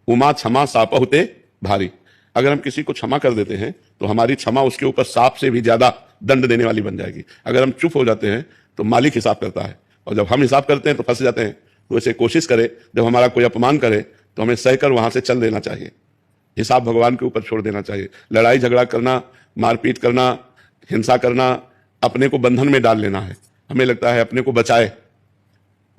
उमा क्षमा सापहुते भारी। अगर हम किसी को क्षमा कर देते हैं तो हमारी क्षमा उसके ऊपर सांप से भी ज्यादा दंड देने वाली बन जाएगी। अगर हम चुप हो जाते हैं तो मालिक हिसाब करता है, और जब हम हिसाब करते हैं तो फंस जाते हैं। तो ऐसे कोशिश करें, जब हमारा कोई अपमान करे तो हमें सहकर वहां से चल देना चाहिए, हिसाब भगवान के ऊपर छोड़ देना चाहिए। लड़ाई झगड़ा करना, मारपीट करना, हिंसा करना, अपने को बंधन में डाल लेना है। हमें लगता है अपने को बचाए,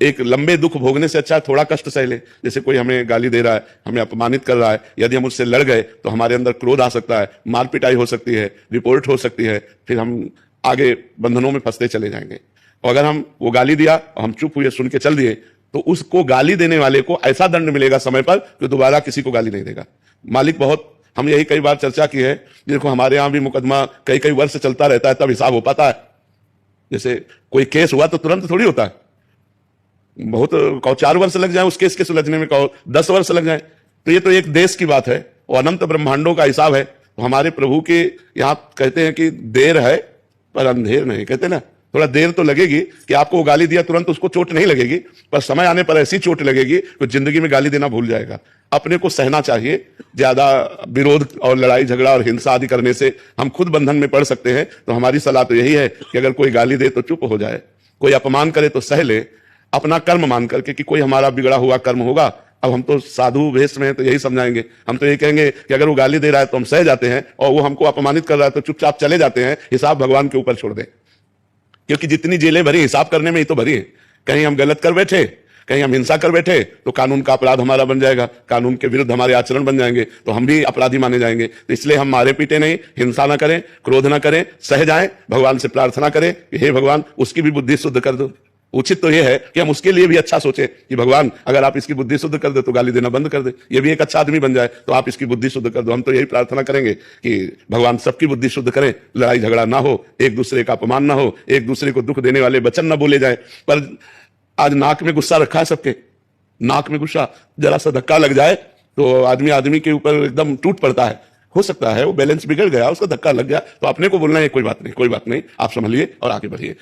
एक लंबे दुख भोगने से अच्छा थोड़ा कष्ट सह ले। जैसे कोई हमें गाली दे रहा है, हमें अपमानित कर रहा है, यदि हम उससे लड़ गए तो हमारे अंदर क्रोध आ सकता है, मार पिटाई हो सकती है, रिपोर्ट हो सकती है, फिर हम आगे बंधनों में फंसते चले जाएंगे। और अगर हम वो गाली दिया और हम चुप हुए, सुन के चल दिए, तो उसको गाली देने वाले को ऐसा दंड मिलेगा समय पर कि दोबारा किसी को गाली नहीं देगा। मालिक बहुत, हम यही कई बार चर्चा की है, देखो हमारे यहां भी मुकदमा कई कई वर्ष चलता रहता है, तब हिसाब हो पाता है। जैसे कोई केस हुआ तो तुरंत थोड़ी होता है, बहुत कहो 4 वर्ष लग जाए उस केस के सुलझने में, कहो 10 वर्ष लग जाए। तो ये तो एक देश की बात है और अनंत ब्रह्मांडों का हिसाब है। तो हमारे प्रभु के यहाँ कहते हैं कि देर है पर अंधेर नहीं, कहते ना, थोड़ा देर तो लगेगी कि आपको वो गाली दिया तुरंत उसको चोट नहीं लगेगी, पर समय आने पर ऐसी चोट लगेगी कि जिंदगी में गाली देना भूल जाएगा। अपने को सहना चाहिए, ज्यादा विरोध और लड़ाई झगड़ा और हिंसा आदि करने से हम खुद बंधन में पड़ सकते हैं। तो हमारी सलाह तो यही है कि अगर कोई गाली दे तो चुप हो जाए, कोई अपमान करे तो सह ले, अपना कर्म मान करके कि कोई हमारा बिगड़ा हुआ कर्म होगा। अब हम तो साधु वेश में हैं तो यही समझाएंगे, हम तो ये कहेंगे कि अगर वो गाली दे रहा है तो हम सह जाते हैं, और वो हमको अपमानित कर रहा है तो चुपचाप चले जाते हैं, हिसाब भगवान के ऊपर छोड़ दें। क्योंकि जितनी जेलें भरी हिसाब करने में ही तो भरी है। कहीं हम गलत कर बैठे, कहीं हम हिंसा कर बैठे तो कानून का अपराध हमारा बन जाएगा, कानून के विरुद्ध हमारे आचरण बन जाएंगे, तो हम भी अपराधी माने जाएंगे। तो इसलिए हम मारे पीटे नहीं, हिंसा ना करें, क्रोध ना करें, सह जाएं, भगवान से प्रार्थना करें कि हे भगवान उसकी भी बुद्धि शुद्ध कर दो। उचित तो यह है कि हम उसके लिए भी अच्छा सोचें कि भगवान अगर आप इसकी बुद्धि शुद्ध कर दे तो गाली देना बंद कर दे, ये भी एक अच्छा आदमी बन जाए, तो आप इसकी बुद्धि शुद्ध कर दो। हम तो यही प्रार्थना करेंगे कि भगवान सबकी बुद्धि शुद्ध करें, लड़ाई झगड़ा ना हो, एक दूसरे का अपमान ना हो, एक दूसरे को दुख देने वाले वचन ना बोले जाए। पर आज नाक में गुस्सा रखा है सबके, नाक में गुस्सा, जरा सा धक्का लग जाए तो आदमी आदमी के ऊपर एकदम टूट पड़ता है। हो सकता है वो बैलेंस बिगड़ गया, उसका धक्का लग गया, तो अपने को बोलना है कोई बात नहीं, कोई बात नहीं, आप संभलिए और आगे बढ़िए।